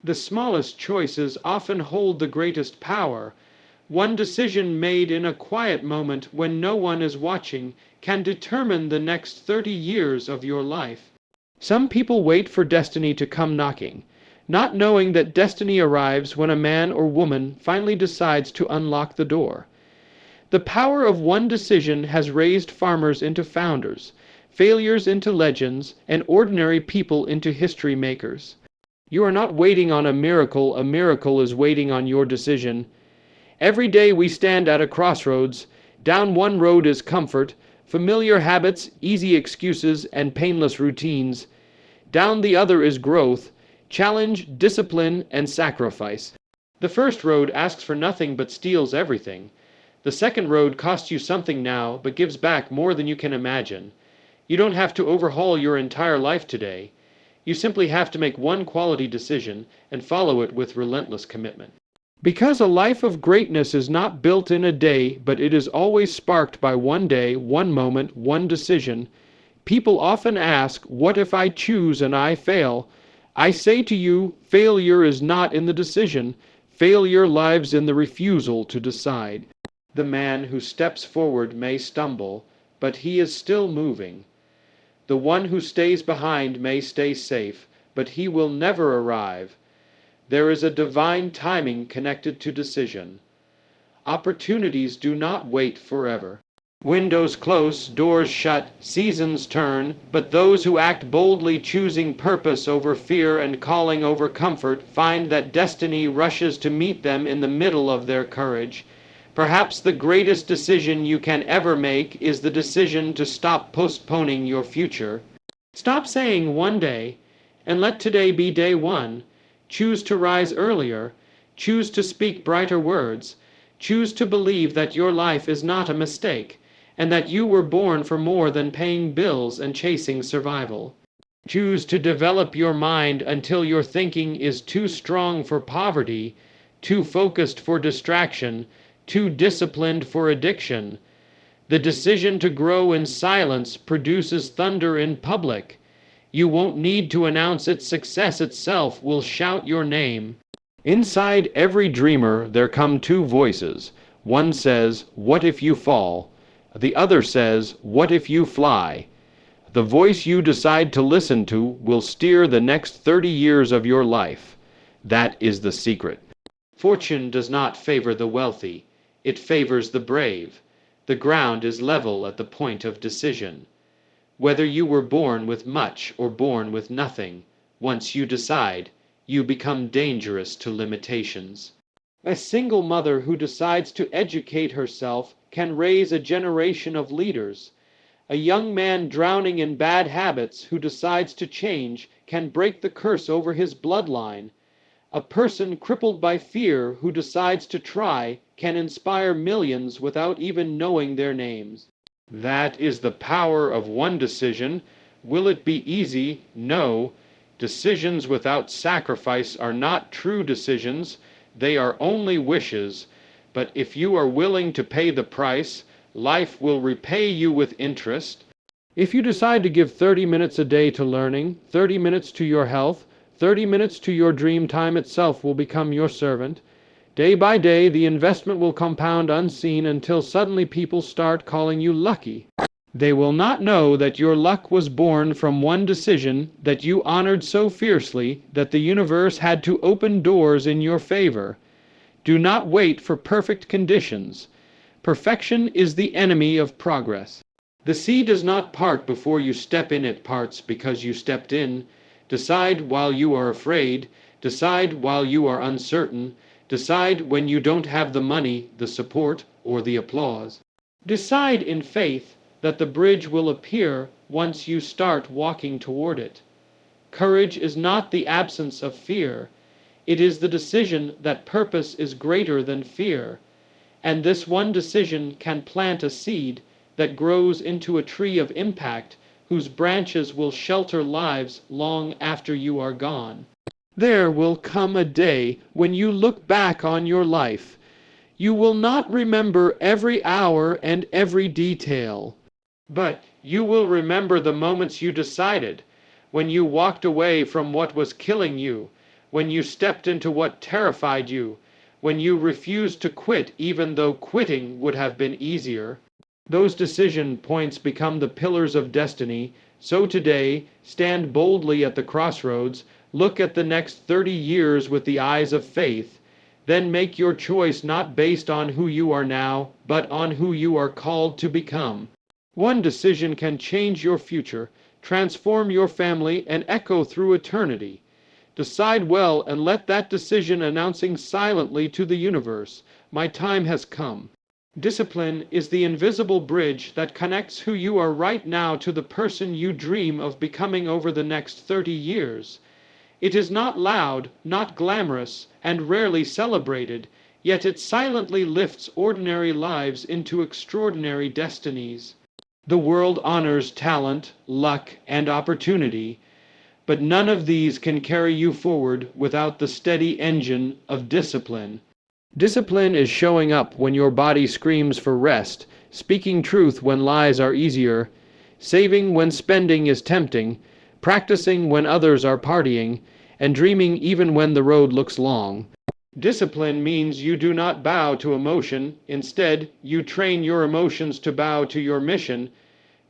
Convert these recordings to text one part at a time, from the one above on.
The smallest choices often hold the greatest power. One decision made in a quiet moment when no one is watching can determine the next 30 years of your life. Some people wait for destiny to come knocking, not knowing that destiny arrives when a man or woman finally decides to unlock the door. The power of one decision has raised farmers into founders, failures into legends, and ordinary people into history makers. You are not waiting on a miracle is waiting on your decision. Every day we stand at a crossroads. Down one road is comfort, familiar habits, easy excuses, and painless routines. Down the other is growth, challenge, discipline, and sacrifice. The first road asks for nothing but steals everything. The second road costs you something now but gives back more than you can imagine. You don't have to overhaul your entire life today. You simply have to make one quality decision and follow it with relentless commitment. Because a life of greatness is not built in a day, but it is always sparked by one day, one moment, one decision, people often ask, what if I choose and I fail? I say to you, failure is not in the decision. Failure lies in the refusal to decide. The man who steps forward may stumble, but he is still moving. The one who stays behind may stay safe, but he will never arrive. There is a divine timing connected to decision. Opportunities do not wait forever. Windows close, doors shut, seasons turn, but those who act boldly, choosing purpose over fear and calling over comfort, find that destiny rushes to meet them in the middle of their courage. Perhaps the greatest decision you can ever make is the decision to stop postponing your future. Stop saying one day, and let today be day one. Choose to rise earlier. Choose to speak brighter words. Choose to believe that your life is not a mistake, and that you were born for more than paying bills and chasing survival. Choose to develop your mind until your thinking is too strong for poverty, too focused for distraction, too disciplined for addiction. The decision to grow in silence produces thunder in public. You won't need to announce its success itself will shout your name. Inside every dreamer there come two voices. One says, "What if you fall?" The other says, "What if you fly?" The voice you decide to listen to will steer the next 30 years of your life. That is the secret. Fortune does not favor the wealthy. It favors the brave. The ground is level at the point of decision. Whether you were born with much or born with nothing, once you decide, you become dangerous to limitations. A single mother who decides to educate herself can raise a generation of leaders. A young man drowning in bad habits who decides to change can break the curse over his bloodline. A person crippled by fear who decides to try can inspire millions without even knowing their names. That is the power of one decision. Will it be easy? No. Decisions without sacrifice are not true decisions. They are only wishes. But if you are willing to pay the price, life will repay you with interest. If you decide to give 30 minutes a day to learning, 30 minutes to your health, 30 minutes to your dream, time itself will become your servant. Day by day, the investment will compound unseen until suddenly people start calling you lucky. They will not know that your luck was born from one decision that you honored so fiercely that the universe had to open doors in your favor. Do not wait for perfect conditions. Perfection is the enemy of progress. The sea does not part before you step in, it parts because you stepped in. Decide while you are afraid. Decide while you are uncertain. Decide when you don't have the money, the support, or the applause. Decide in faith that the bridge will appear once you start walking toward it. Courage is not the absence of fear. It is the decision that purpose is greater than fear. And this one decision can plant a seed that grows into a tree of impact whose branches will shelter lives long after you are gone. There will come a day when you look back on your life. You will not remember every hour and every detail, but you will remember the moments you decided, when you walked away from what was killing you, when you stepped into what terrified you, when you refused to quit even though quitting would have been easier. Those decision points become the pillars of destiny. So today, stand boldly at the crossroads, look at the next 30 years with the eyes of faith, then make your choice not based on who you are now, but on who you are called to become. One decision can change your future, transform your family, and echo through eternity. Decide well and let that decision announcing silently to the universe, "My time has come." Discipline is the invisible bridge that connects who you are right now to the person you dream of becoming over the next 30 years. It is not loud, not glamorous, and rarely celebrated, yet it silently lifts ordinary lives into extraordinary destinies. The world honors talent, luck, and opportunity, but none of these can carry you forward without the steady engine of discipline. Discipline is showing up when your body screams for rest, speaking truth when lies are easier, saving when spending is tempting, practicing when others are partying, and dreaming even when the road looks long. Discipline means you do not bow to emotion. Instead, you train your emotions to bow to your mission.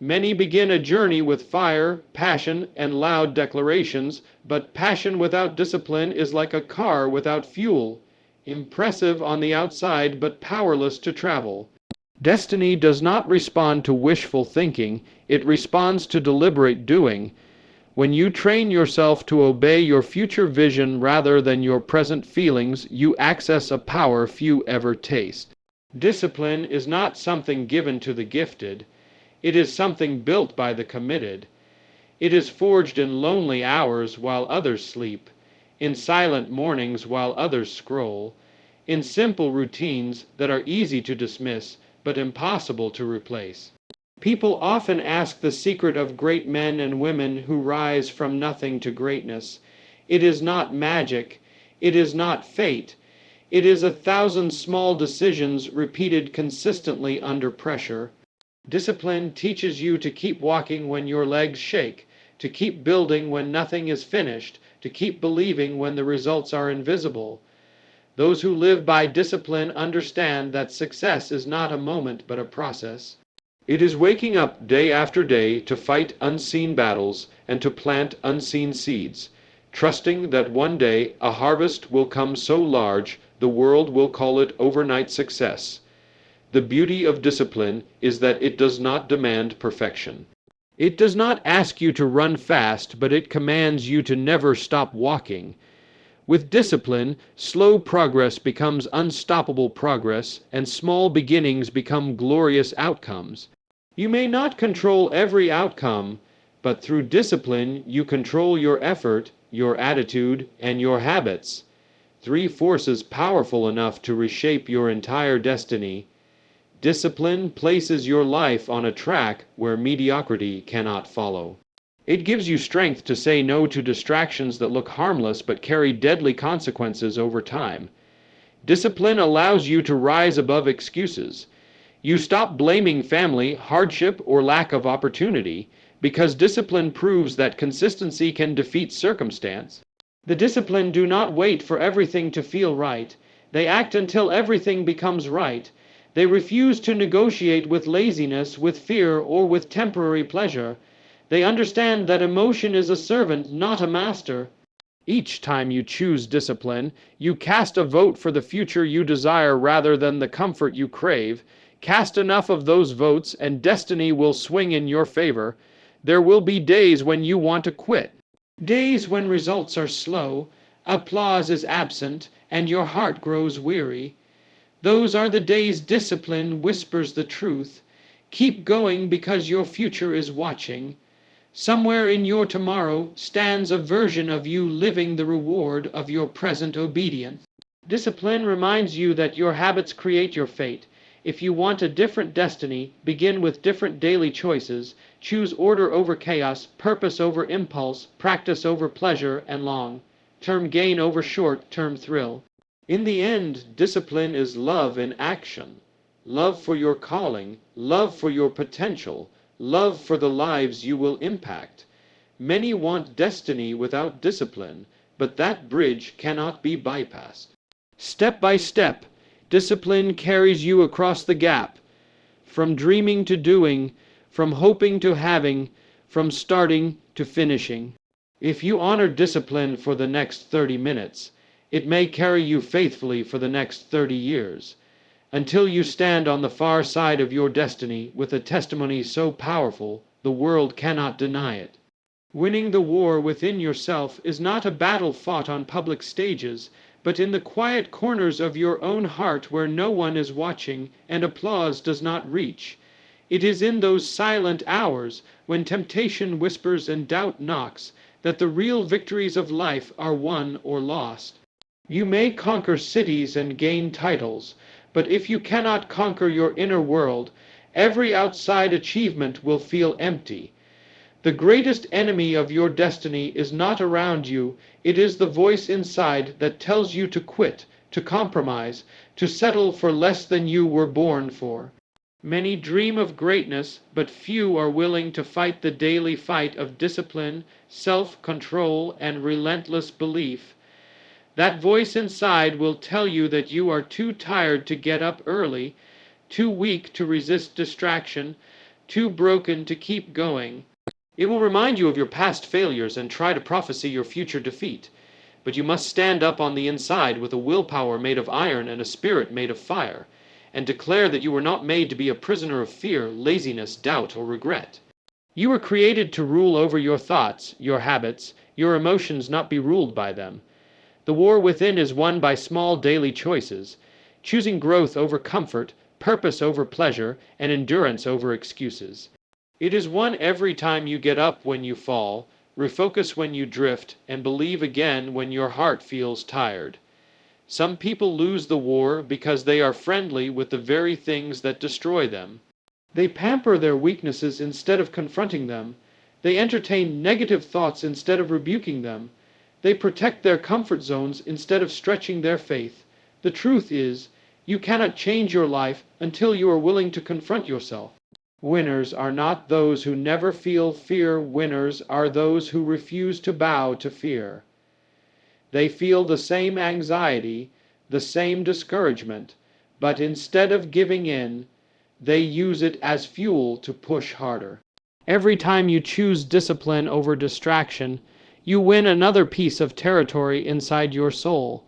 Many begin a journey with fire, passion, and loud declarations, but passion without discipline is like a car without fuel, impressive on the outside but powerless to travel. Destiny does not respond to wishful thinking, it responds to deliberate doing. When you train yourself to obey your future vision rather than your present feelings, you access a power few ever taste. Discipline is not something given to the gifted. It is something built by the committed. It is forged in lonely hours while others sleep, in silent mornings while others scroll, in simple routines that are easy to dismiss but impossible to replace. People often ask the secret of great men and women who rise from nothing to greatness. It is not magic. It is not fate. It is 1,000 small decisions repeated consistently under pressure. Discipline teaches you to keep walking when your legs shake, to keep building when nothing is finished, to keep believing when the results are invisible. Those who live by discipline understand that success is not a moment but a process. It is waking up day after day to fight unseen battles and to plant unseen seeds, trusting that one day a harvest will come so large the world will call it overnight success. The beauty of discipline is that it does not demand perfection. It does not ask you to run fast, but it commands you to never stop walking. With discipline, slow progress becomes unstoppable progress, and small beginnings become glorious outcomes. You may not control every outcome, but through discipline you control your effort, your attitude, and your habits. 3 forces powerful enough to reshape your entire destiny. Discipline places your life on a track where mediocrity cannot follow. It gives you strength to say no to distractions that look harmless but carry deadly consequences over time. Discipline allows you to rise above excuses. You stop blaming family, hardship, or lack of opportunity, because discipline proves that consistency can defeat circumstance. The disciplined do not wait for everything to feel right. They act until everything becomes right. They refuse to negotiate with laziness, with fear, or with temporary pleasure. They understand that emotion is a servant, not a master. Each time you choose discipline, you cast a vote for the future you desire rather than the comfort you crave. Cast enough of those votes and destiny will swing in your favor. There will be days when you want to quit. Days when results are slow, applause is absent, and your heart grows weary. Those are the days discipline whispers the truth. Keep going because your future is watching. Somewhere in your tomorrow stands a version of you living the reward of your present obedience. Discipline reminds you that your habits create your fate. If you want a different destiny, begin with different daily choices. Choose order over chaos, purpose over impulse, practice over pleasure and long-term gain over short-term thrill. In the end, discipline is love in action. Love for your calling, love for your potential, love for the lives you will impact. Many want destiny without discipline, but that bridge cannot be bypassed. Step by step, discipline carries you across the gap, from dreaming to doing, from hoping to having, from starting to finishing. If you honor discipline for the next 30 minutes, it may carry you faithfully for the next 30 years, until you stand on the far side of your destiny with a testimony so powerful the world cannot deny it. Winning the war within yourself is not a battle fought on public stages, but in the quiet corners of your own heart where no one is watching and applause does not reach. It is in those silent hours, when temptation whispers and doubt knocks, that the real victories of life are won or lost. You may conquer cities and gain titles, but if you cannot conquer your inner world, every outside achievement will feel empty. The greatest enemy of your destiny is not around you, it is the voice inside that tells you to quit, to compromise, to settle for less than you were born for. Many dream of greatness, but few are willing to fight the daily fight of discipline, self-control, and relentless belief. That voice inside will tell you that you are too tired to get up early, too weak to resist distraction, too broken to keep going. It will remind you of your past failures and try to prophesy your future defeat. But you must stand up on the inside with a willpower made of iron and a spirit made of fire, and declare that you were not made to be a prisoner of fear, laziness, doubt, or regret. You were created to rule over your thoughts, your habits, your emotions, not be ruled by them. The war within is won by small daily choices, choosing growth over comfort, purpose over pleasure, and endurance over excuses. It is won every time you get up when you fall, refocus when you drift, and believe again when your heart feels tired. Some people lose the war because they are friendly with the very things that destroy them. They pamper their weaknesses instead of confronting them. They entertain negative thoughts instead of rebuking them. They protect their comfort zones instead of stretching their faith. The truth is, you cannot change your life until you are willing to confront yourself. Winners are not those who never feel fear. Winners are those who refuse to bow to fear. They feel the same anxiety, the same discouragement, but instead of giving in, they use it as fuel to push harder. Every time you choose discipline over distraction, you win another piece of territory inside your soul.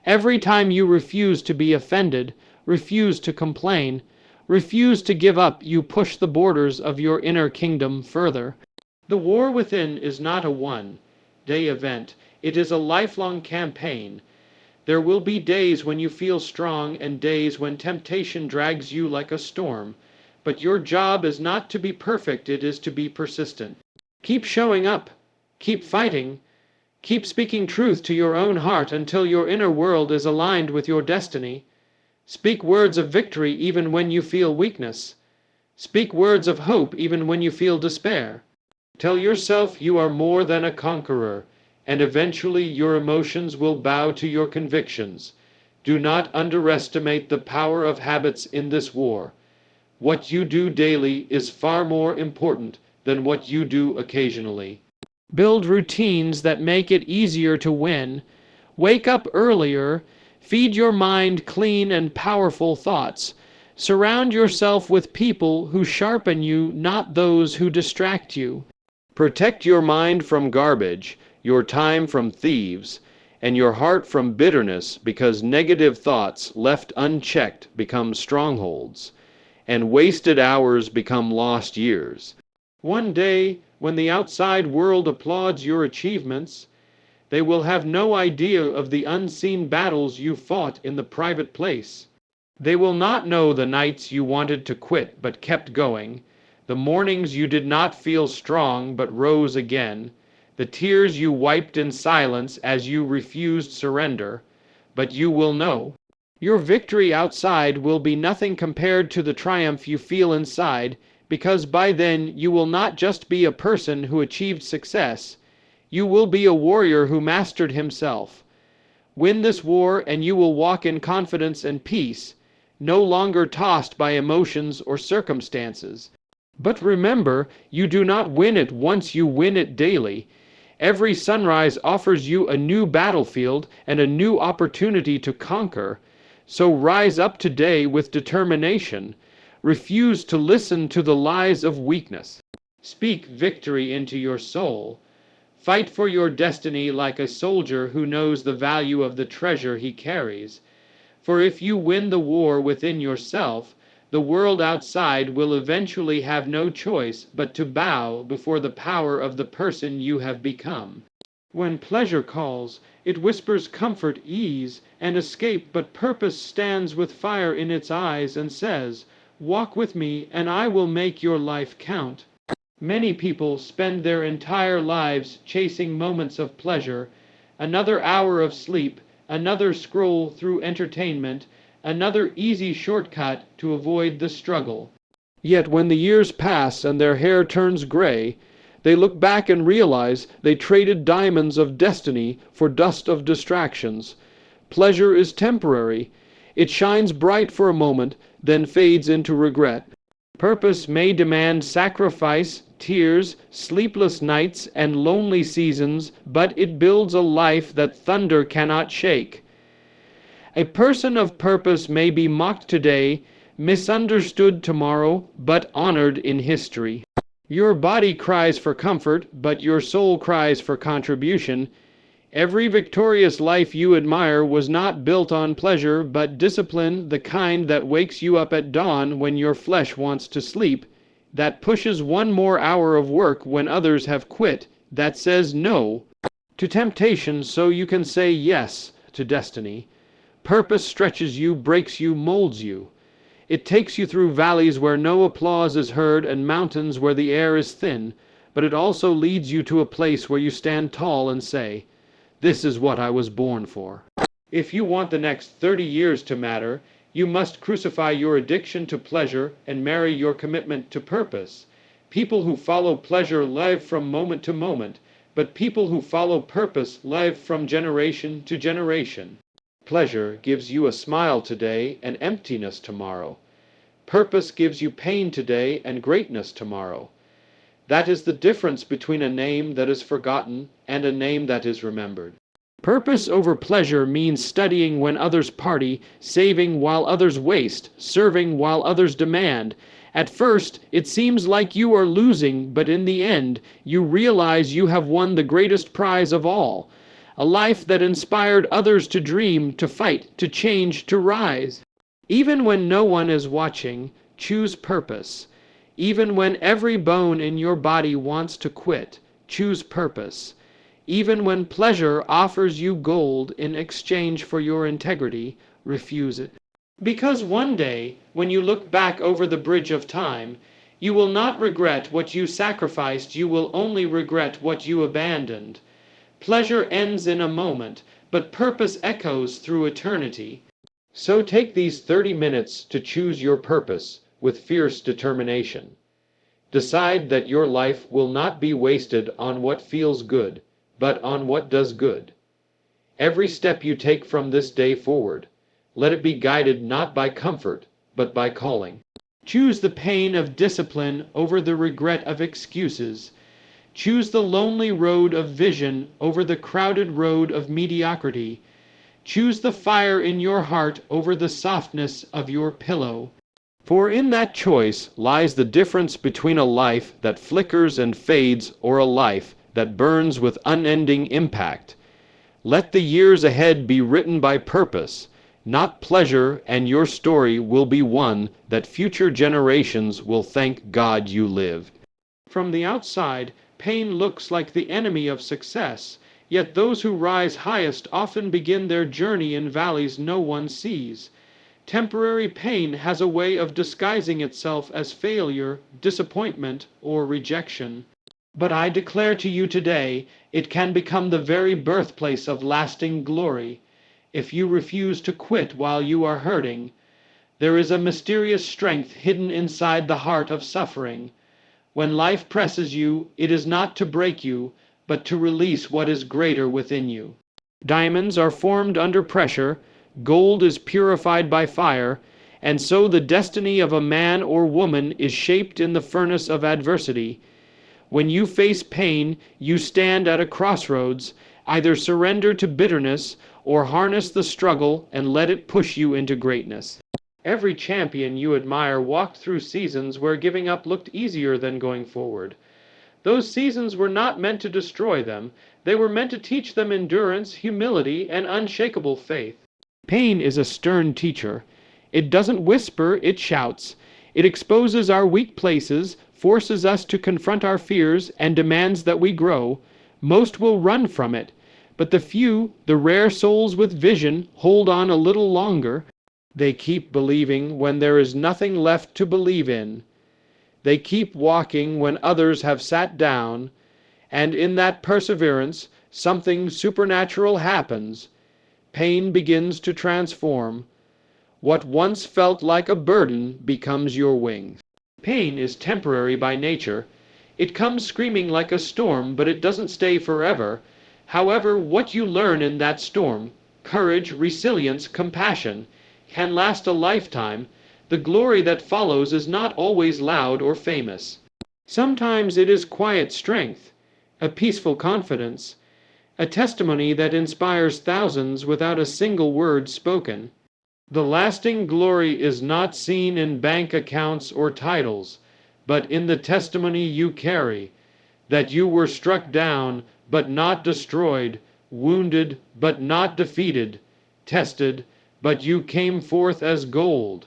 Every time you refuse to be offended, refuse to complain, refuse to give up, you push the borders of your inner kingdom further. The war within is not a one-day event. It is a lifelong campaign. There will be days when you feel strong and days when temptation drags you like a storm. But your job is not to be perfect, it is to be persistent. Keep showing up. Keep fighting. Keep speaking truth to your own heart until your inner world is aligned with your destiny. Speak words of victory even when you feel weakness. Speak words of hope even when you feel despair. Tell yourself you are more than a conqueror, and eventually your emotions will bow to your convictions. Do not underestimate the power of habits in this war. What you do daily is far more important than what you do occasionally. Build routines that make it easier to win. Wake up earlier. Feed your mind clean and powerful thoughts. Surround yourself with people who sharpen you, not those who distract you. Protect your mind from garbage, your time from thieves, and your heart from bitterness, because negative thoughts left unchecked become strongholds, and wasted hours become lost years. One day, when the outside world applauds your achievements, they will have no idea of the unseen battles you fought in the private place. They will not know the nights you wanted to quit but kept going, the mornings you did not feel strong but rose again, the tears you wiped in silence as you refused surrender, but you will know. Your victory outside will be nothing compared to the triumph you feel inside, because by then you will not just be a person who achieved success, you will be a warrior who mastered himself. Win this war and you will walk in confidence and peace, no longer tossed by emotions or circumstances. But remember, you do not win it once, you win it daily. Every sunrise offers you a new battlefield and a new opportunity to conquer. So rise up today with determination. Refuse to listen to the lies of weakness. Speak victory into your soul. Fight for your destiny like a soldier who knows the value of the treasure he carries. For if you win the war within yourself, the world outside will eventually have no choice but to bow before the power of the person you have become. When pleasure calls, it whispers comfort, ease, and escape, but purpose stands with fire in its eyes and says, "Walk with me, and I will make your life count." Many people spend their entire lives chasing moments of pleasure, another hour of sleep, another scroll through entertainment, another easy shortcut to avoid the struggle. Yet when the years pass and their hair turns gray, they look back and realize they traded diamonds of destiny for dust of distractions. Pleasure is temporary. It shines bright for a moment, then fades into regret. Purpose may demand sacrifice, tears, sleepless nights, and lonely seasons, but it builds a life that thunder cannot shake. A person of purpose may be mocked today, misunderstood tomorrow, but honored in history. Your body cries for comfort, but your soul cries for contribution. Every victorious life you admire was not built on pleasure, but discipline, the kind that wakes you up at dawn when your flesh wants to sleep, that pushes one more hour of work when others have quit, that says no to temptation so you can say yes to destiny. Purpose stretches you, breaks you, molds you. It takes you through valleys where no applause is heard and mountains where the air is thin, but it also leads you to a place where you stand tall and say, "This is what I was born for." If you want the next 30 years to matter, you must crucify your addiction to pleasure and marry your commitment to purpose. People who follow pleasure live from moment to moment, but people who follow purpose live from generation to generation. Pleasure gives you a smile today and emptiness tomorrow. Purpose gives you pain today and greatness tomorrow. That is the difference between a name that is forgotten and a name that is remembered. Purpose over pleasure means studying when others party, saving while others waste, serving while others demand. At first, it seems like you are losing, but in the end, you realize you have won the greatest prize of all. A life that inspired others to dream, to fight, to change, to rise. Even when no one is watching, choose purpose. Even when every bone in your body wants to quit, choose purpose. Even when pleasure offers you gold in exchange for your integrity, refuse it. Because one day, when you look back over the bridge of time, you will not regret what you sacrificed, you will only regret what you abandoned. Pleasure ends in a moment, but purpose echoes through eternity. So take these 30 minutes to choose your purpose with fierce determination. Decide that your life will not be wasted on what feels good, but on what does good. Every step you take from this day forward, let it be guided not by comfort, but by calling. Choose the pain of discipline over the regret of excuses. Choose the lonely road of vision over the crowded road of mediocrity. Choose the fire in your heart over the softness of your pillow. For in that choice lies the difference between a life that flickers and fades or a life that burns with unending impact. Let the years ahead be written by purpose, not pleasure, and your story will be one that future generations will thank God you lived. From the outside, pain looks like the enemy of success, yet those who rise highest often begin their journey in valleys no one sees. Temporary pain has a way of disguising itself as failure, disappointment, or rejection. But I declare to you today, it can become the very birthplace of lasting glory. If you refuse to quit while you are hurting, there is a mysterious strength hidden inside the heart of suffering. When life presses you, it is not to break you, but to release what is greater within you. Diamonds are formed under pressure, gold is purified by fire, and so the destiny of a man or woman is shaped in the furnace of adversity. When you face pain, you stand at a crossroads. Either surrender to bitterness or harness the struggle and let it push you into greatness. Every champion you admire walked through seasons where giving up looked easier than going forward. Those seasons were not meant to destroy them. They were meant to teach them endurance, humility, and unshakable faith. Pain is a stern teacher. It doesn't whisper, it shouts. It exposes our weak places, forces us to confront our fears, and demands that we grow. Most will run from it, but the few, the rare souls with vision, hold on a little longer. They keep believing when there is nothing left to believe in. They keep walking when others have sat down, and in that perseverance, something supernatural happens. Pain begins to transform. What once felt like a burden becomes your wings. Pain is temporary by nature. It comes screaming like a storm, but it doesn't stay forever. However, what you learn in that storm, courage, resilience, compassion, can last a lifetime. The glory that follows is not always loud or famous. Sometimes it is quiet strength, a peaceful confidence, a testimony that inspires thousands without a single word spoken. The lasting glory is not seen in bank accounts or titles, but in the testimony you carry, that you were struck down but not destroyed, wounded but not defeated, tested, but you came forth as gold.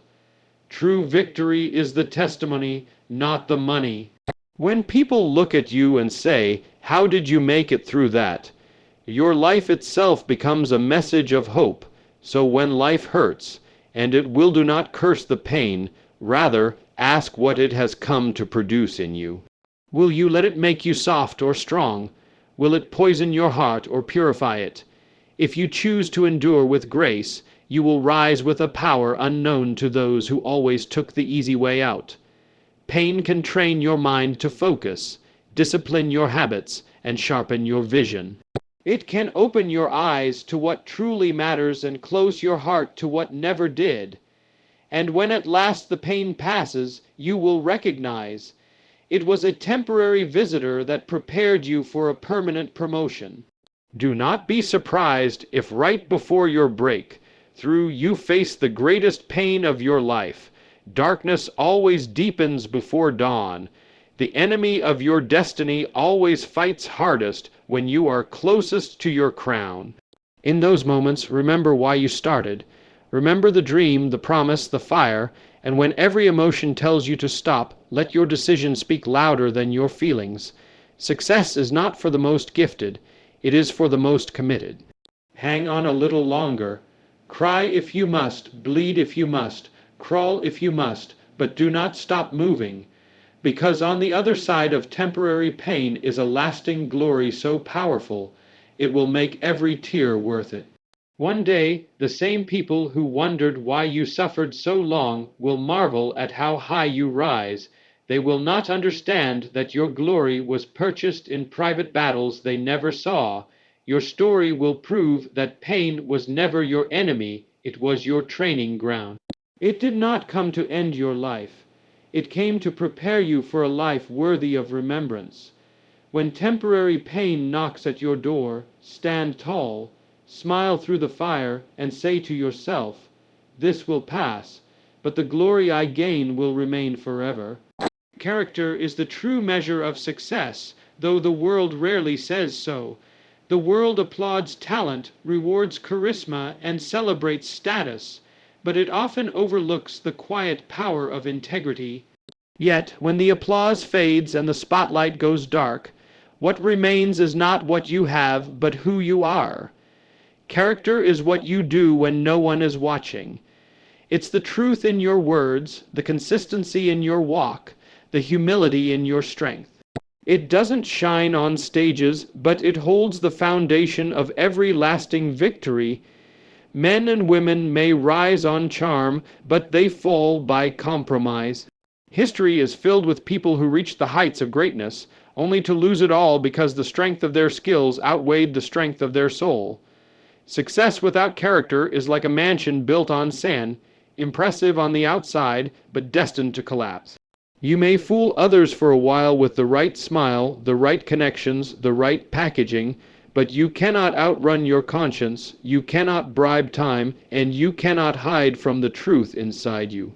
True victory is the testimony, not the money. When people look at you and say, "How did you make it through that?" your life itself becomes a message of hope. So when life hurts, and it will, do not curse the pain, rather ask what it has come to produce in you. Will you let it make you soft or strong? Will it poison your heart or purify it? If you choose to endure with grace, you will rise with a power unknown to those who always took the easy way out. Pain can train your mind to focus, discipline your habits, and sharpen your vision. It can open your eyes to what truly matters and close your heart to what never did. And when at last the pain passes, you will recognize it was a temporary visitor that prepared you for a permanent promotion. Do not be surprised if right before your break through you face the greatest pain of your life. Darkness always deepens before dawn. The enemy of your destiny always fights hardest when you are closest to your crown. In those moments, remember why you started. Remember the dream, the promise, the fire, and when every emotion tells you to stop, let your decision speak louder than your feelings. Success is not for the most gifted, it is for the most committed. Hang on a little longer. Cry if you must, bleed if you must, crawl if you must, but do not stop moving. Because on the other side of temporary pain is a lasting glory so powerful, it will make every tear worth it. One day, the same people who wondered why you suffered so long will marvel at how high you rise. They will not understand that your glory was purchased in private battles they never saw. Your story will prove that pain was never your enemy, it was your training ground. It did not come to end your life. It came to prepare you for a life worthy of remembrance. When temporary pain knocks at your door, stand tall, smile through the fire, and say to yourself, "This will pass, but the glory I gain will remain forever." Character is the true measure of success, though the world rarely says so. The world applauds talent, rewards charisma, and celebrates status, but it often overlooks the quiet power of integrity. Yet, when the applause fades and the spotlight goes dark, what remains is not what you have, but who you are. Character is what you do when no one is watching. It's the truth in your words, the consistency in your walk, the humility in your strength. It doesn't shine on stages, but it holds the foundation of every lasting victory. Men and women may rise on charm, but they fall by compromise. History is filled with people who reached the heights of greatness, only to lose it all because the strength of their skills outweighed the strength of their soul. Success without character is like a mansion built on sand, impressive on the outside, but destined to collapse. You may fool others for a while with the right smile, the right connections, the right packaging, but you cannot outrun your conscience, you cannot bribe time, and you cannot hide from the truth inside you.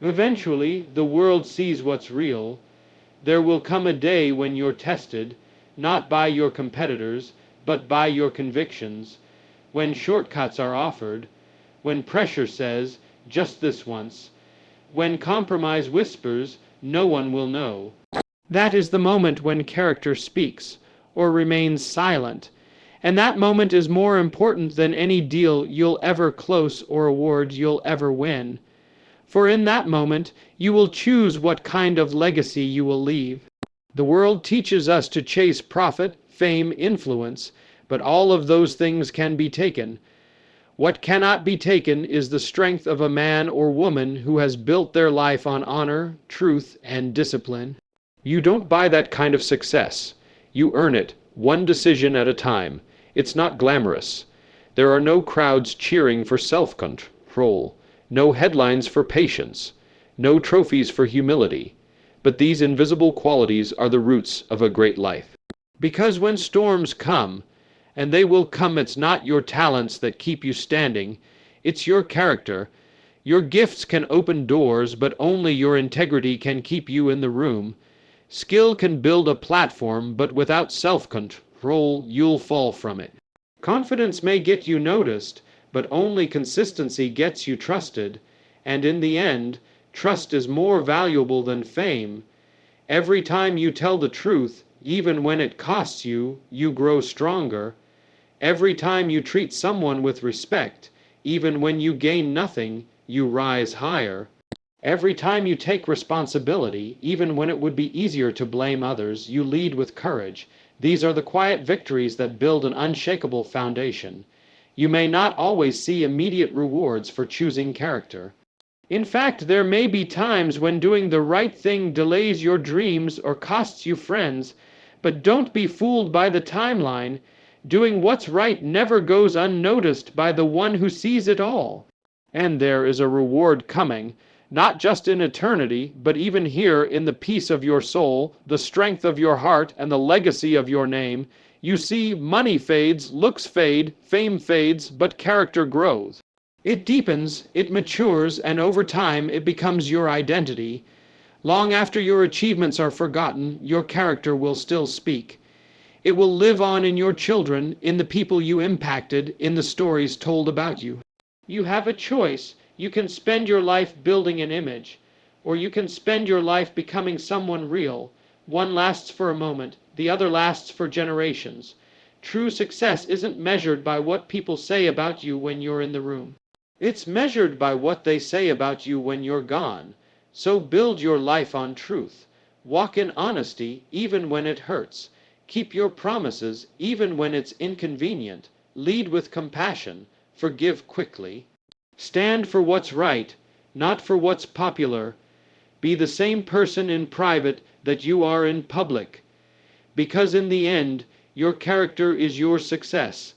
Eventually, the world sees what's real. There will come a day when you're tested, not by your competitors, but by your convictions, when shortcuts are offered, when pressure says, just this once, when compromise whispers, no one will know. That is the moment when character speaks, or remains silent, and that moment is more important than any deal you'll ever close or award you'll ever win. For in that moment, you will choose what kind of legacy you will leave. The world teaches us to chase profit, fame, influence, but all of those things can be taken. What cannot be taken is the strength of a man or woman who has built their life on honor, truth, and discipline. You don't buy that kind of success. You earn it, one decision at a time. It's not glamorous. There are no crowds cheering for self-control, no headlines for patience, no trophies for humility. But these invisible qualities are the roots of a great life. Because when storms come, and they will come, it's not your talents that keep you standing, it's your character. Your gifts can open doors, but only your integrity can keep you in the room. Skill can build a platform, but without self-control, you'll fall from it. Confidence may get you noticed, but only consistency gets you trusted. And in the end, trust is more valuable than fame. Every time you tell the truth, even when it costs you, you grow stronger. Every time you treat someone with respect, even when you gain nothing, you rise higher. Every time you take responsibility, even when it would be easier to blame others, you lead with courage. These are the quiet victories that build an unshakable foundation. You may not always see immediate rewards for choosing character. In fact, there may be times when doing the right thing delays your dreams or costs you friends, but don't be fooled by the timeline. Doing what's right never goes unnoticed by the one who sees it all. And there is a reward coming, not just in eternity, but even here in the peace of your soul, the strength of your heart, and the legacy of your name. You see, money fades, looks fade, fame fades, but character grows. It deepens, it matures, and over time it becomes your identity. Long after your achievements are forgotten, your character will still speak. It will live on in your children, in the people you impacted, in the stories told about you. You have a choice. You can spend your life building an image, or you can spend your life becoming someone real. One lasts for a moment, the other lasts for generations. True success isn't measured by what people say about you when you're in the room. It's measured by what they say about you when you're gone. So build your life on truth. Walk in honesty, even when it hurts. Keep your promises, even when it's inconvenient. Lead with compassion. Forgive quickly. Stand for what's right, not for what's popular. Be the same person in private that you are in public. Because in the end, your character is your success.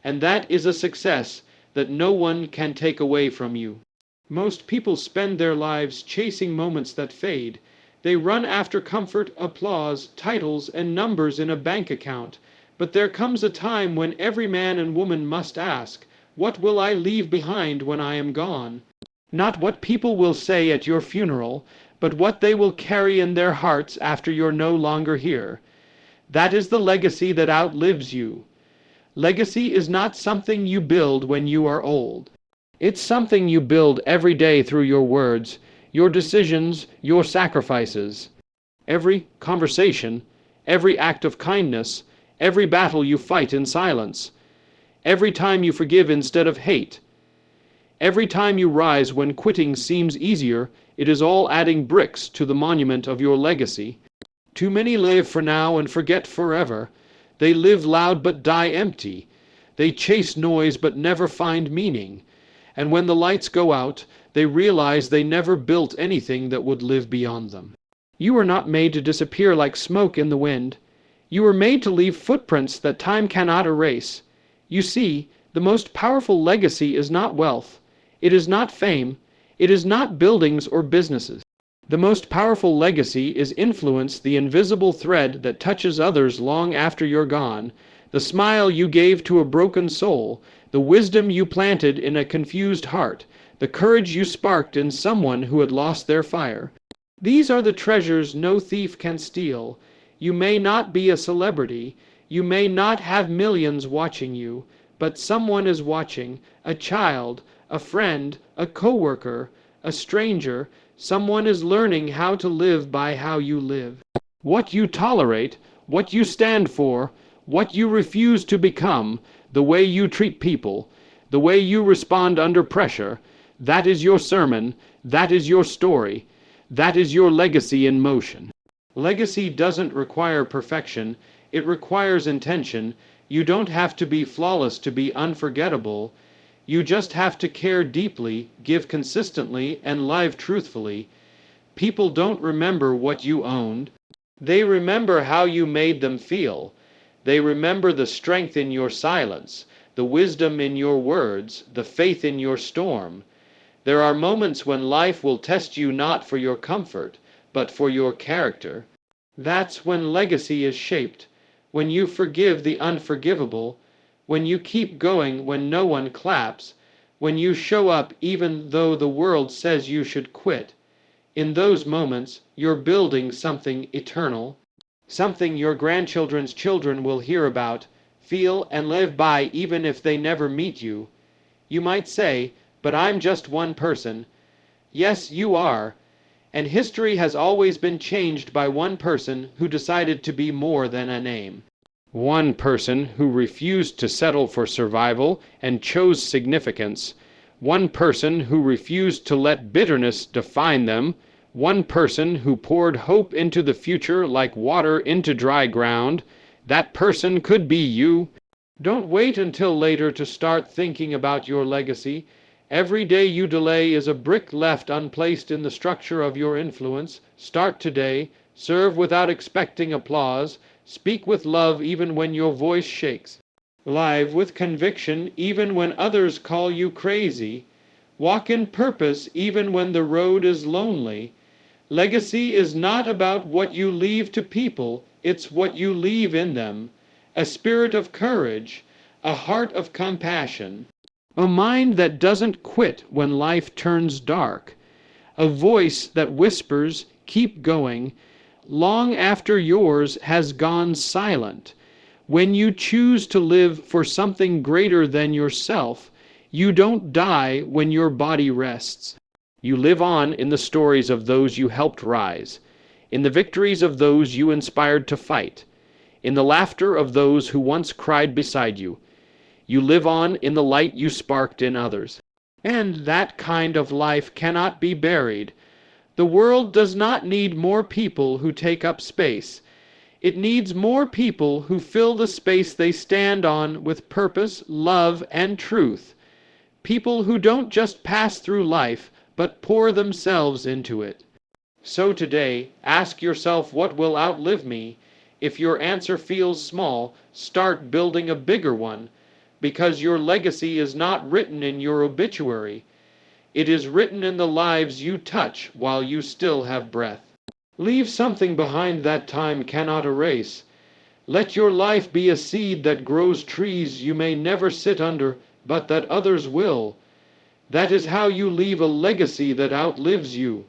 And that is a success that no one can take away from you. Most people spend their lives chasing moments that fade. They run after comfort, applause, titles, and numbers in a bank account. But there comes a time when every man and woman must ask, what will I leave behind when I am gone? Not what people will say at your funeral, but what they will carry in their hearts after you're no longer here. That is the legacy that outlives you. Legacy is not something you build when you are old. It's something you build every day through your words, your decisions, your sacrifices. Every conversation, every act of kindness, every battle you fight in silence, every time you forgive instead of hate, every time you rise when quitting seems easier, it is all adding bricks to the monument of your legacy. Too many live for now and forget forever. They live loud but die empty. They chase noise but never find meaning. And when the lights go out, they realize they never built anything that would live beyond them. You were not made to disappear like smoke in the wind. You were made to leave footprints that time cannot erase. You see, the most powerful legacy is not wealth. It is not fame. It is not buildings or businesses. The most powerful legacy is influence, the invisible thread that touches others long after you're gone, the smile you gave to a broken soul, the wisdom you planted in a confused heart, the courage you sparked in someone who had lost their fire. These are the treasures no thief can steal. You may not be a celebrity, you may not have millions watching you, but someone is watching, a child, a friend, a coworker, a stranger. Someone is learning how to live by how you live. What you tolerate, what you stand for, what you refuse to become, the way you treat people, the way you respond under pressure, that is your sermon, that is your story, that is your legacy in motion. Legacy doesn't require perfection, it requires intention. You don't have to be flawless to be unforgettable. You just have to care deeply, give consistently, and live truthfully. People don't remember what you owned. They remember how you made them feel. They remember the strength in your silence, the wisdom in your words, the faith in your storm. There are moments when life will test you not for your comfort, but for your character. That's when legacy is shaped, when you forgive the unforgivable, when you keep going when no one claps, when you show up even though the world says you should quit. In those moments, you're building something eternal, something your grandchildren's children will hear about, feel, and live by even if they never meet you. You might say, but I'm just one person. Yes, you are. And history has always been changed by one person who decided to be more than a name. One person who refused to settle for survival and chose significance. One person who refused to let bitterness define them. One person who poured hope into the future like water into dry ground. That person could be you. Don't wait until later to start thinking about your legacy. Every day you delay is a brick left unplaced in the structure of your influence. Start today. Serve without expecting applause. Speak with love even when your voice shakes. Live with conviction even when others call you crazy. Walk in purpose even when the road is lonely. Legacy is not about what you leave to people, it's what you leave in them. A spirit of courage, a heart of compassion, a mind that doesn't quit when life turns dark, a voice that whispers, keep going, long after yours has gone silent. When you choose to live for something greater than yourself, you don't die when your body rests. You live on in the stories of those you helped rise, in the victories of those you inspired to fight, in the laughter of those who once cried beside you. You live on in the light you sparked in others. And that kind of life cannot be buried. The world does not need more people who take up space. It needs more people who fill the space they stand on with purpose, love, and truth. People who don't just pass through life, but pour themselves into it. So today, ask yourself what will outlive me. If your answer feels small, start building a bigger one, because your legacy is not written in your obituary. It is written in the lives you touch while you still have breath. Leave something behind that time cannot erase. Let your life be a seed that grows trees you may never sit under, but that others will. That is how you leave a legacy that outlives you.